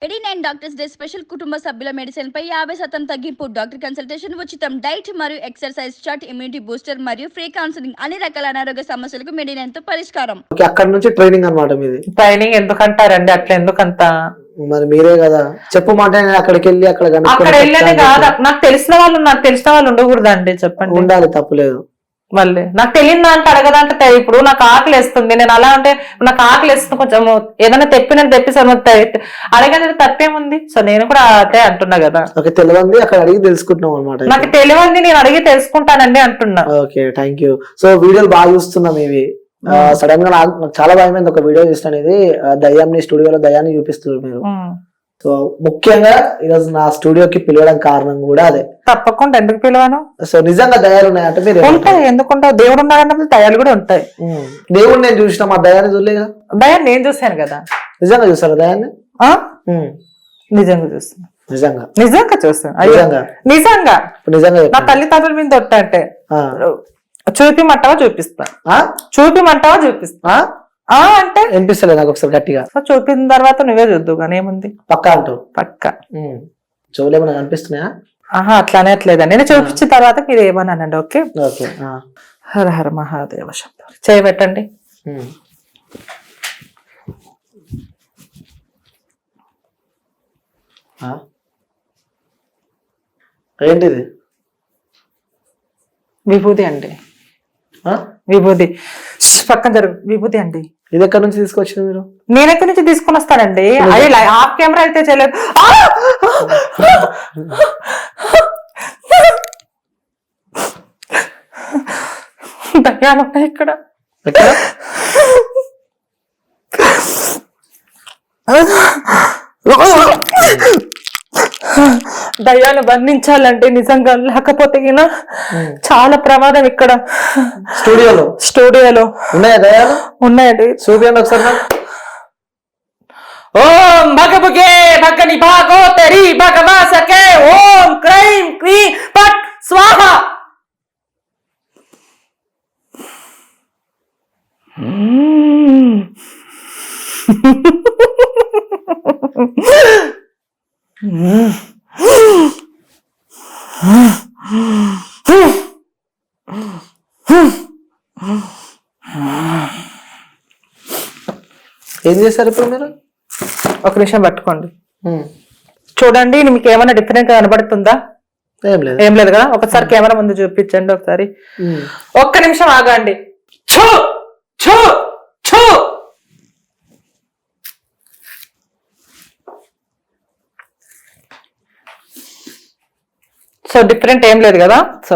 89 doctors day special కుటుంబ సభ్యుల medicine పై 50% తగ్గింపు. డాక్టర్ కన్సల్టేషన్ ఉచితం. డైట్ మరియు ఎక్సర్సైజ్ చార్ట్, ఇమ్యూనిటీ బూస్టర్ మరియు ఫ్రీ కౌన్సిలింగ్. అన్ని రకాల అనారోగ్య సమస్యలకు మెడినైన్ తో పరిష్కారం. అక్కడ నుంచి ట్రైనింగ్ అన్నమాట మీది. ట్రైనింగ్ ఎందుకంటారండి అట్లా? ఎందుకంత మరి మీరే కదా చెప్పు మాట. నేను అక్కడికి వెళ్ళి అక్కడ వెళ్ళానే కాదు, నాకు తెలిసిన వాళ్ళు ఉండకూడదండి? చెప్పండి. ఉండాలి, తప్పులేదు. మళ్ళీ నాకు తెలియదా అంటే అడగదంటే ఇప్పుడు నాకు ఆకలి వేస్తుంది, నేను అలా అంటే నాకు ఆకలి వేస్తుంది, కొంచెం ఏదైనా తెప్పిసాను అడగదు, తప్పేముంది? సో నేను కూడా అదే అంటున్నా కదా. తెలియంది అక్కడ అడిగి తెలుసుకుంటున్నాం అనమాట. నాకు తెలియంది నేను అడిగి తెలుసుకుంటానండి అంటున్నా. Okay, thank you. సో వీడియోలు బాగా చూస్తున్నాం ఇవి. సడన్ గా నాకు చాలా భయమైంది. ఒక వీడియో చూస్తాను, ఇది దయ్యాన్ని స్టూడియోలో దయ్యాన్ని చూపిస్తున్నారు మీరు. సో ముఖ్యంగా ఈరోజు నా స్టూడియోకి పిలవడం కారణం కూడా అదే. తప్పకుండా. ఎందుకు పిలవను? సో నిజంగా దయాలు ఉన్నాయంటే మీరు ఉంటాయి. ఎందుకుంటావు? దేవుడు ఉన్నాడన్నప్పుడు దయాలు కూడా ఉంటాయి. దేవుడు నేను చూసిన, మా దయాన్ని చూడలేగా. దయాన్ని నేను చూసాను కదా. నిజంగా చూసారా దయాన్ని? నిజంగా చూస్తాను. నిజంగా చూస్తాను. నిజంగా నా తల్లిదండ్రుల మీద అంటే చూపిమంటావా? చూపిస్తా. అంటే వినిపిస్తలేదు నాకు ఒకసారి గట్టిగా. చూపిన తర్వాత నువ్వే చూద్దు కానీ ఏముంది. పక్కా అంటావు? పక్కా. చెవులేమన్నా కనిపిస్తున్నాయా? అట్లానే అట్లేదండి. నేను చూపించిన తర్వాత మీరు ఏమన్నానండి. ఓకే. హర హర మహాదేవ శంభో. చేయబెట్టండి. ఏంటిది? విభూతి అండి. విభూతి. పక్కన జరుగు. విభూతి అండి. ఇది ఎక్కడి నుంచి తీసుకొచ్చింది మీరు? నేను ఎక్కడి నుంచి తీసుకొని వస్తానండి? అదే హాఫ్ కెమెరా అయితే చేయలేదు. దయ్యాలు ఉన్నాయి ఇక్కడ. దయ్యాలు బంధించాలంటే నిజంగా, లేకపోతే చాలా ప్రమాదం ఇక్కడ. స్టూడియోలో ఉన్నాయా దయ్యాలు? ఉన్నాయండి. చూపించండి ఒకసారి. ఓం భగభగే భగని భాగో తెరి భగవా సకే ఓం క్రైం క్రీ పట్ స్వాహ. ఏం చేశారు ఇప్పుడు మీరు? ఒక నిమిషం పట్టుకోండి. చూడండి, మీకు ఏమైనా డిఫరెంట్ గా కనబడుతుందా? ఏం లేదు కదా. ఒకసారి కెమెరా ముందు చూపించండి ఒకసారి. ఒక్క నిమిషం ఆగండి. సో డిఫరెంట్ ఏం లేదు కదా. సో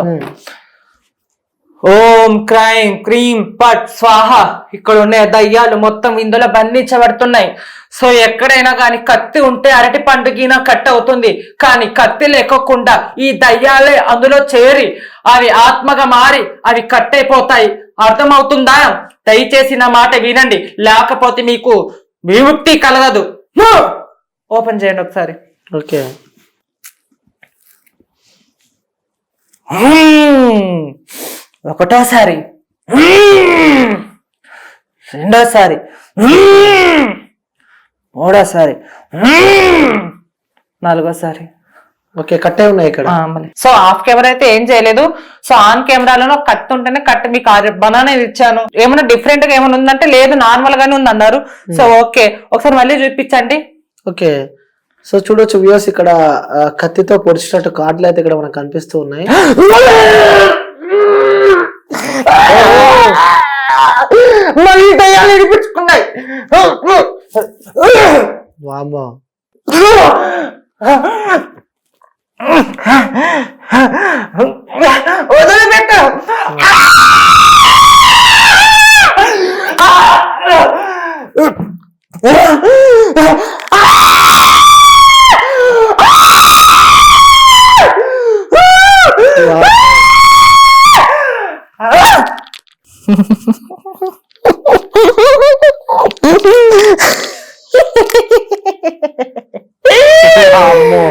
ఓం క్రైం క్రీం పట్ స్వాహ. ఇక్కడ ఉన్న దయ్యాలు మొత్తం ఇందులో బంధించబడుతున్నాయి. సో ఎక్కడైనా కానీ కత్తి ఉంటే అరటి పండుగ కట్ అవుతుంది, కానీ కత్తి లేకోకుండా ఈ దయ్యాలే అందులో చేరి అవి ఆత్మగా మారి అవి కట్ అయిపోతాయి. అర్థమవుతుందా? దయచేసి నా మాట వినండి, లేకపోతే మీకు విముక్తి కలగదు. ఓపెన్ చేయండి ఒకసారి. ఓకే. ఒకటోసారి, రెండోసారి, మూడోసారి, నాలుగోసారి. ఓకే, కట్టే ఉన్నాయి ఇక్కడ. సో ఆఫ్ కెమెరా అయితే ఏం చేయలేదు. సో ఆన్ కెమెరాలో కట్ ఉంటేనే కట్ మీకు బనానా ఇచ్చాను. ఏమైనా డిఫరెంట్ గా ఏమైనా ఉందంటే లేదు, నార్మల్ గానే ఉంది అన్నారు. సో ఓకే, ఒకసారి మళ్ళీ చూపించండి. ఓకే. సో చూడొచ్చు వ్యూస్, ఇక్కడ కత్తితో పొడిచినట్టు కార్డులు అయితే ఇక్కడ మనకు కనిపిస్తూ ఉన్నాయి. మళ్ళీ దయ్యాలు వినిపించుకున్నాయి. వామ్మో. వదిలిపెట్టు. అమ్మో.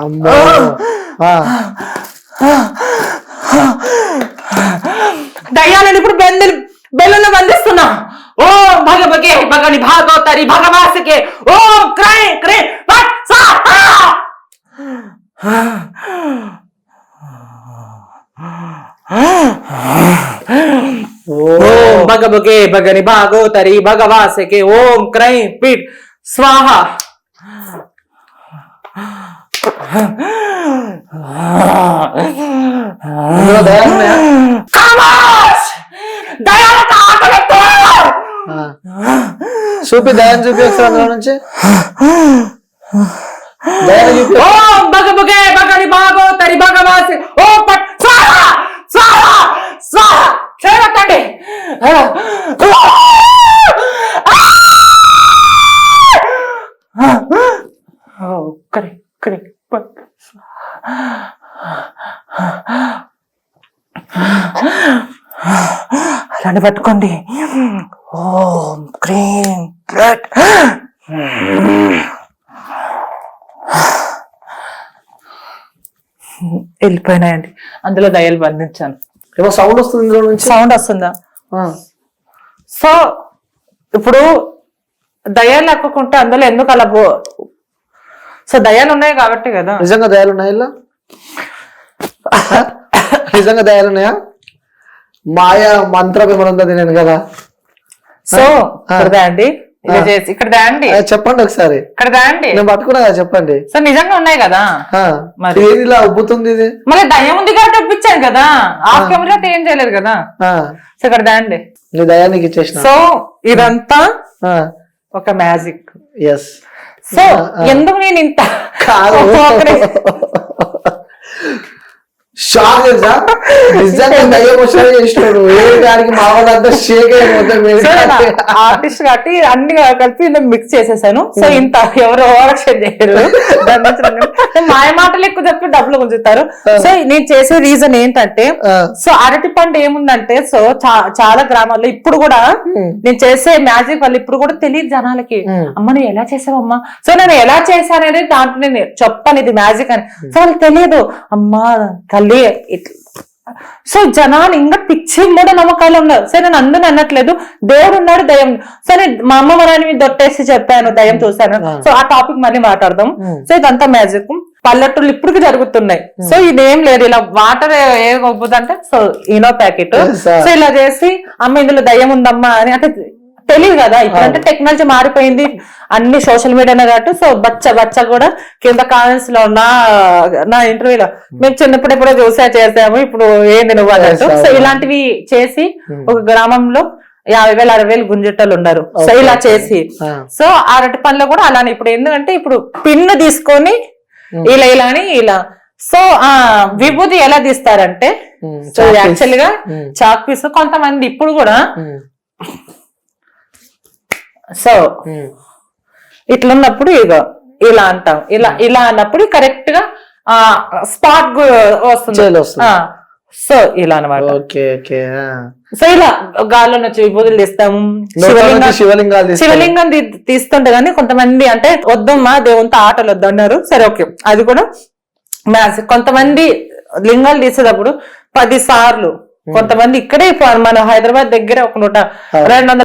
అమ్మో. ఆ, దయ్యాలను ఇప్పుడు బెల్లంలో బంధిస్తున్నా. ఓం భగభగే భగని భాగవతరి భగవాసకే ఓం క్రై క్రై పట్ స్వాహా. ఓం భగభగే భగని భాగవతరి భగవాసకే ఓం క్రై పిట్ స్వాహా. ఇందులో దయాలు ఉన్నాయా? చూపి దయాన్ని చూపి ఒకసారి అందులో నుంచి దయాన్ని చూపి. ఓం భగభగే భగని భాగవతరి భగవాసి ఓం పట్ స్వాహా స్వాహా స్వాహా. చేరకండి. అలానే పట్టుకోండి. ఓం క్రీం క్లట్. వెళ్ళిపోయినాయండి. అందులో దయ్యాలు బంధించాను. ఏమో సౌండ్ వస్తుంది ఇందులో నుంచి. సౌండ్ వస్తుందా? ఆ, సో ఇప్పుడు దయ్యాలు లేకుంటే అందులో ఎందుకు అలా సో దయ్యాలు ఉన్నాయి కాబట్టి కదా. నిజంగా దయాలు ఉన్నాయా ఇలా? నిజంగా దయాలు ఉన్నాయా? మాయ మంత్రం ఏమైనా ఉందా నేను కదా? సో ఇక్కడ అండి ఇలా చేసి ఇక్కడ దాండి చెప్పండి ఒకసారి. ఇక్కడ దాండి నేను పట్టుకున్నా కదా, చెప్పండి. సో నిజంగా ఉన్నాయి కదా. మరి ఏది ఇలా ఉబ్బుతుంది ఇది? మళ్ళీ దయ్యం ఉంది కాబట్టి ఒప్పించాను కదా. ఆఫ్ కెమెరా ఏం చేయలేదు కదా. సో ఇక్కడ దాండి నీ దయానికి ఇచ్చేసిన. సో ఇదంతా ఒక మ్యాజిక్. ఎస్. సో ఎందుకు నేను ఇంత షాక్ నిజంగా దయ్యం వచ్చా చేసినాడు. ఏ దానికి మా వాళ్ళంతా షేక్ ఆర్టిస్ట్ కాబట్టి అన్ని కలిపి మిక్స్ చేసేసాను. సో ఇంత ఎవరు ఓవరాక్షన్ చేయరు. మాయ మాటలు ఎక్కువ చెప్పి డబ్బులు గుంజుతారు. సో నేను చేసే రీజన్ ఏంటంటే, సో అరటి పండు ఏముందంటే, సో చాలా గ్రామాల్లో ఇప్పుడు కూడా నేను చేసే మ్యాజిక్ వల్ల ఇప్పుడు కూడా తెలియదు జనాలకి. అమ్మ నువ్వు ఎలా చేసావమ్మా? సో నేను ఎలా చేశాననేది దాంట్లో నేను చెప్పాను ఇది మ్యాజిక్ అని. సో వాళ్ళకి తెలియదు. అమ్మా తల్లి సో జనాలు ఇంకా పిచ్చి మూఢ నమ్మకాలు ఉన్నారు. సరే నేను అందరూ అనట్లేదు, దేవుడు ఉన్నాడు దయ్యం. సరే మా అమ్మ మరాన్ని దొట్టేసి చెప్పాను దయ్యం చూశాను. సో ఆ టాపిక్ మళ్ళీ మాట్లాడదాం. సో ఇదంతా మ్యాజిక్ పల్లెటూళ్ళు ఇప్పుడు జరుగుతున్నాయి. సో ఇదేం లేదు, ఇలా వాటర్ ఏ గొప్పదంటే సో ఈనో ప్యాకెట్. సో ఇలా చేసి అమ్మ ఇందులో దయ్యం ఉందమ్మా అని అంటే తెలియదు కదా. ఇప్పుడంటే టెక్నాలజీ మారిపోయింది, అన్ని సోషల్ మీడియానే కాబట్టి. సో బచ్చ కూడా కింద కామెంట్స్ లో నా ఇంటర్వ్యూలో మేము చిన్నప్పుడు ఎప్పుడో చేసాము ఇప్పుడు ఏంది నువ్వు అన్నట్టు. సో ఇలాంటివి చేసి ఒక గ్రామంలో 50,000 60,000 గుంజెట్టలు ఉన్నారు. సో ఇలా చేసి సో అరటి పనులు కూడా అలానే. ఇప్పుడు ఎందుకంటే ఇప్పుడు పిన్ను తీసుకొని ఇలా అని ఇలా. సో ఆ విభూతి ఎలా తీస్తారంటే, సో యాక్చువల్ గా చాక్ పీస్ కొంతమంది ఇప్పుడు కూడా సో ఇట్లున్నప్పుడు ఇగో ఇలా అంటాం. ఇలా అన్నప్పుడు కరెక్ట్ గా స్పాట్ వస్తుంది. సో ఇలా అనమాట. సో ఇలా గాల్లో నుంచి విభూతులు తీస్తాము. శివలింగం తీస్తుంటే గానీ కొంతమంది అంటే వద్దమ్మా దేవునితో ఆటలు వద్దు అన్నారు. సరే ఓకే, అది కూడా మ్యాజిక్. కొంతమంది లింగాలు తీసేటప్పుడు 10 సార్లు, కొంతమంది ఇక్కడే మన హైదరాబాద్ దగ్గర ఒక 200